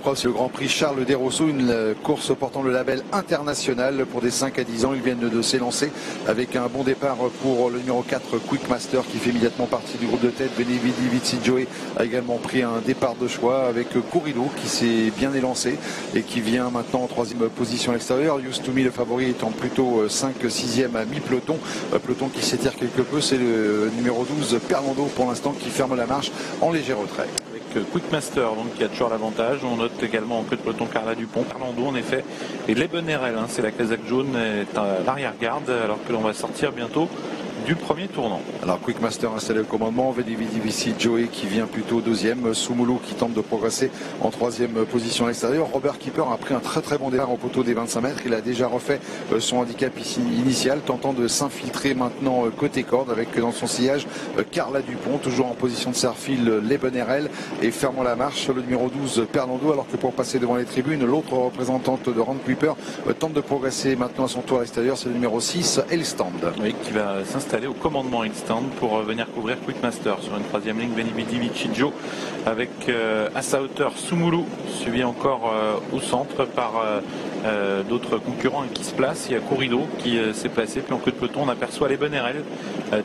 C'est le Grand Prix Charles Desrosseaux, une course portant le label international pour des 5 à 10 ans. Ils viennent de s'élancer avec un bon départ pour le numéro 4 Quick Master qui fait immédiatement partie du groupe de tête. Benevidi Vici Joey a également pris un départ de choix avec Corrido qui s'est bien élancé et qui vient maintenant en 3e position à l'extérieur. Used to Me, le favori, étant plutôt 5-6e à mi-peloton. Peloton qui s'étire quelque peu, c'est le numéro 12 Perlando pour l'instant qui ferme la marche en léger retrait. Quick Master donc, qui a toujours l'avantage. On note également en queue de peloton Carla Dupont, Perlando en effet, et Lebenerel, c'est la casaque jaune, est à l'arrière-garde alors que l'on va sortir bientôt du premier tournant. Alors Quick Master installé au commandement, Benevidi Vici Joey qui vient plutôt 2e, Sumulu qui tente de progresser en 3e position à l'extérieur. Robert Keeper a pris un très bon départ au poteau des 25 mètres, il a déjà refait son handicap initial, tentant de s'infiltrer maintenant côté corde avec dans son sillage Carla Dupont, toujours en position de serre-fil Lebenerel, et fermant la marche le numéro 12 Perlando, alors que pour passer devant les tribunes, l'autre représentante de Ron Kuiper tente de progresser maintenant à son tour à l'extérieur, c'est le numéro 6 Elstand. Oui, qui va s'installer au commandement Elstand pour venir couvrir Quick Master sur une 3e ligne. Benevidi Vici Joey avec à sa hauteur Sumulu, suivi encore au centre par d'autres concurrents qui se placent. Il y a Corrido qui s'est placé, puis en queue de peloton on aperçoit Lebenerel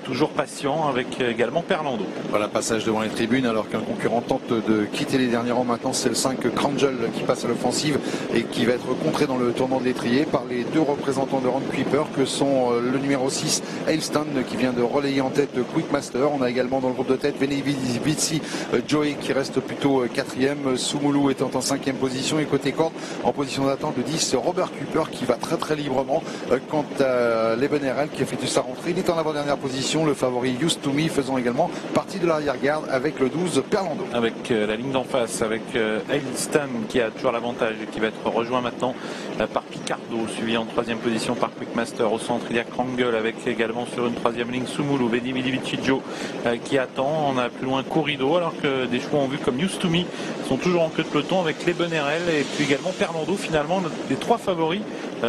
toujours patient avec également Perlando. Voilà, passage devant les tribunes alors qu'un concurrent tente de quitter les derniers rangs. Maintenant c'est le 5 Krangel qui passe à l'offensive et qui va être contré dans le tournant de l'étrier par les deux représentants de Ron Kuiper que sont le numéro 6 Eilstand qui vient de relayer en tête Quick Master. On a également dans le groupe de tête Benevidi Vici Joey qui reste plutôt 4e, Sumulu étant en 5e position, et côté corde en position d'attente de 10 Robert Kuiper qui va très librement. Quant à Lebenerel qui effectue sa rentrée, il est en avant-dernière position, le favori Used to Me faisant également partie de l'arrière-garde avec le 12 Perlando. Avec la ligne d'en face, avec Eilstam qui a toujours l'avantage et qui va être rejoint maintenant par Picardo, suivi en 3e position par Quick Master. Au centre il y a Krangel avec également sur une 3e ligne Sumulu, Benevidi Vici Joey qui attend. On a plus loin Corrido, alors que des chevaux en vue comme Used to Me sont toujours en queue de peloton avec Lebenerel et puis également Perlando. Finalement les 3 favoris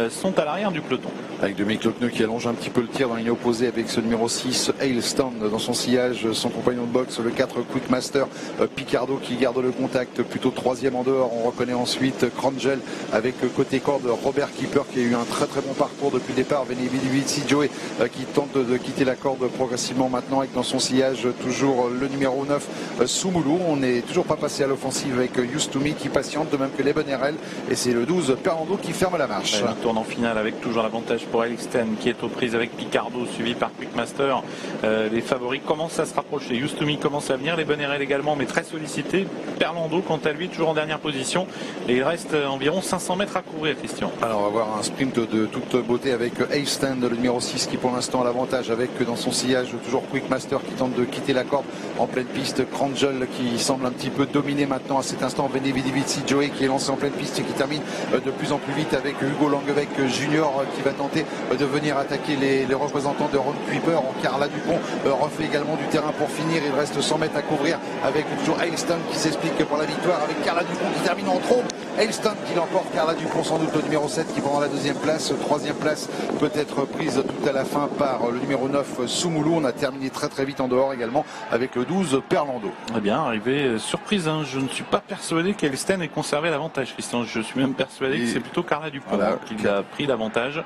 sont à l'arrière du peloton. Avec Dominique Lecneux qui allonge un petit peu le tir dans la ligne opposée avec ce numéro 6 Eilstand dans son sillage, son compagnon de boxe le 4 Quick Master, Picardo qui garde le contact, plutôt 3e en dehors. On reconnaît ensuite Krangel avec côté corde Robert Keeper qui a eu un très bon parcours depuis le départ. Benevidi Vici Joey qui tente de quitter la corde progressivement maintenant avec dans son sillage toujours le numéro 9 Sumulu. On n'est toujours pas passé à l'offensive avec Used to Me qui patiente, de même que Lebenerel, et c'est le 12 Perlando qui ferme la marche. Un tournant final avec toujours l'avantage pour Elixten qui est aux prises avec Picardo, suivi par Quick Master. Les favoris commencent à se rapprocher. Used to Me commence à venir, Lebenerel également, mais très sollicité. Perlando, quant à lui, toujours en dernière position. Et il reste environ 500 mètres à couvrir, Christian. Alors on va voir un sprint de toute beauté avec Eilstand, le numéro 6 qui pour l'instant a l'avantage avec dans son sillage toujours Quick Master qui tente de quitter la corde en pleine piste. Krangel qui semble un petit peu dominer maintenant à cet instant. Benevidi Vici Joey qui est lancé en pleine piste et qui termine de plus en plus vite avec Hugo Langevec Junior qui va tenter de venir attaquer les représentants de Ron Kuiper. Carla Dupont refait également du terrain pour finir. Il reste 100 mètres à couvrir avec toujours Eilstand qui s'explique pour la victoire avec Carla Dupont qui termine en trombe. Eilstand qui l'emporte, Carla Dupont sans doute le numéro 7 qui prendra la 2e place. 3e place peut être prise tout à la fin par le numéro 9 Sumulu. On a terminé très vite en dehors également avec le 12 Perlando. Eh bien, arrivé surprise, je ne suis pas persuadé qu'Eilstand ait conservé l'avantage, Christian. Je suis même persuadé que c'est plutôt Carla Dupont qui a pris l'avantage.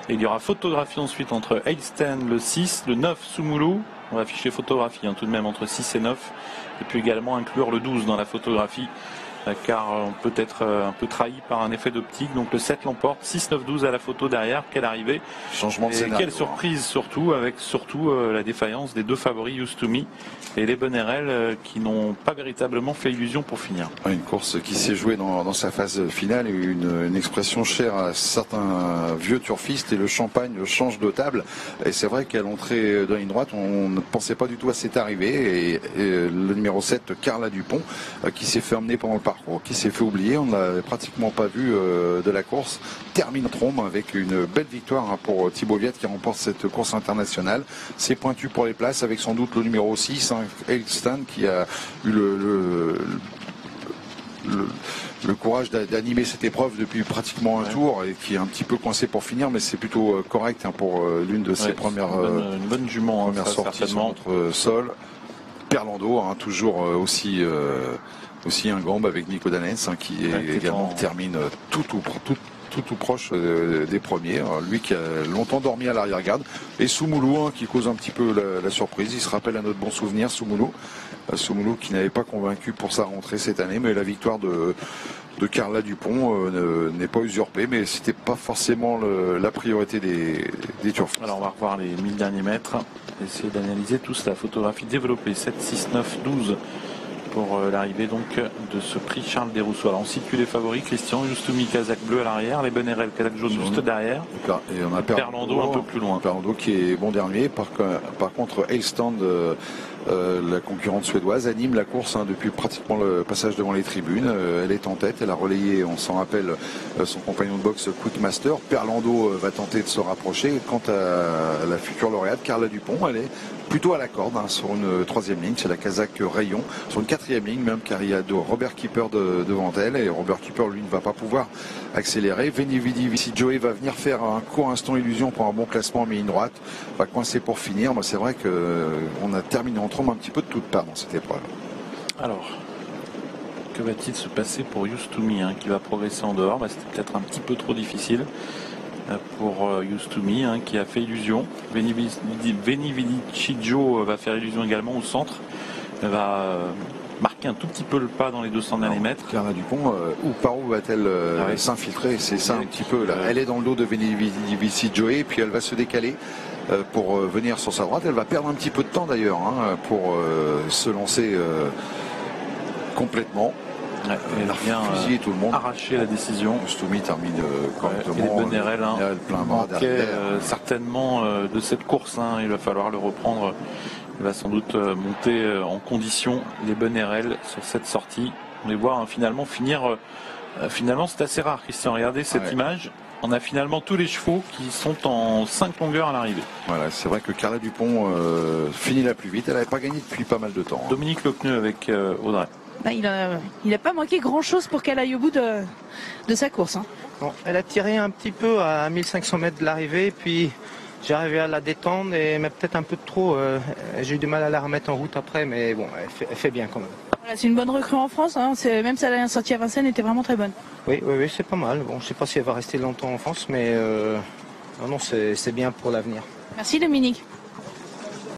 Et il y aura photographie ensuite entre Eilstand, le 6, le 9 Sumulu. On va afficher photographie tout de même entre 6 et 9. Et puis également inclure le 12 dans la photographie, car on peut être un peu trahi par un effet d'optique. Donc le 7 l'emporte, 6, 9, 12 à la photo derrière. Quelle arrivée, changement de scénario. Quelle surprise surtout, avec la défaillance des 2 favoris Used to Me et Lebenerel qui n'ont pas véritablement fait illusion pour finir. Une course qui s'est jouée dans sa phase finale, une expression chère à certains vieux turfistes, et le champagne change de table. Et c'est vrai qu'à l'entrée de la ligne droite, on ne pensait pas du tout à cette arrivée. Et le numéro 7, Carla Dupont, qui s'est fait emmener pendant le parcours, qui s'est fait oublier, on ne l'a pratiquement pas vu de la course, termine en trombe avec une belle victoire pour Thibaut Viette qui remporte cette course internationale. C'est pointu pour les places avec sans doute le numéro 6, Eilstand, qui a eu le courage d'animer cette épreuve depuis pratiquement un tour et qui est un petit peu coincé pour finir, mais c'est plutôt correct pour l'une de ses premières une bonne jument sorties sur notre sol. Perlando, toujours aussi aussi un gambe avec Nico Danens qui également termine tout proche des premiers. Alors, lui qui a longtemps dormi à l'arrière-garde. Et Soumoulou qui cause un petit peu la surprise. Il se rappelle à notre bon souvenir, Soumoulou. Soumoulou qui n'avait pas convaincu pour sa rentrée cette année, mais la victoire de Carla Dupont n'est pas usurpée, mais c'était pas forcément la priorité des turfs. Alors on va revoir les 1000 derniers mètres, essayer d'analyser tout la photographie développée. 7, 6, 9, 12 pour l'arrivée donc de ce prix Charles Desrousseaux. Alors on situe les favoris, Christian, Justumi, Kazakh bleu à l'arrière, les Benerel, Kazakh jaune juste derrière. Et on a Perlando un peu plus loin. Perlando qui est bon dernier, par contre Elstand, la concurrente suédoise, anime la course depuis pratiquement le passage devant les tribunes. Elle est en tête, elle a relayé, on s'en rappelle, son compagnon de boxe Quickmaster. Perlando va tenter de se rapprocher. Quant à la future lauréate, Carla Dupont, elle est plutôt à la corde sur une troisième ligne, c'est la Kazakh Rayon, sur une quatrième ligne même, car il y a Robert Keeper devant elle, et Robert Keeper lui ne va pas pouvoir accélérer. Veni Vici Joey va venir faire un court instant illusion pour un bon classement mais ligne droite, va coincer pour finir. Moi c'est vrai qu'on a terminé en trombe un petit peu de toutes parts dans cette épreuve. Alors, que va-t-il se passer pour Justumi qui va progresser en dehors? C'était peut-être un petit peu trop difficile pour Justumi qui a fait illusion. Veni Vici Joe va faire illusion également au centre. Elle va marquer un tout petit peu le pas dans les 200 derniers mètres. Carla Dupont, par où va-t-elle s'infiltrer? C'est ça un petit peu là. Elle est dans le dos de Veni Vici Joe, puis elle va se décaler pour venir sur sa droite. Elle va perdre un petit peu de temps d'ailleurs pour se lancer complètement. Elle a bien fusillé tout le monde. Arraché la décision. Justumi termine correctement. Et les Benerel plein bras manquait certainement de cette course. Il va falloir le reprendre. Il va sans doute monter en condition les Benerel sur cette sortie. On les voit finalement finir. Finalement, c'est assez rare, Christian. Regardez cette image. On a finalement tous les chevaux qui sont en 5 longueurs à l'arrivée. Voilà, c'est vrai que Carla Dupont finit la plus vite. Elle n'avait pas gagné depuis pas mal de temps. Dominique Lecneux avec Audrey. Il n'a pas manqué grand-chose pour qu'elle aille au bout de sa course. Bon, elle a tiré un petit peu à 1500 mètres de l'arrivée, puis j'ai arrivé à la détendre, mais peut-être un peu de trop. J'ai eu du mal à la remettre en route après, mais bon, elle fait bien quand même. Voilà, c'est une bonne recrue en France, même sa dernière sortie à Vincennes était vraiment très bonne. Oui, c'est pas mal. Bon, je ne sais pas si elle va rester longtemps en France, mais non, c'est bien pour l'avenir. Merci Dominique.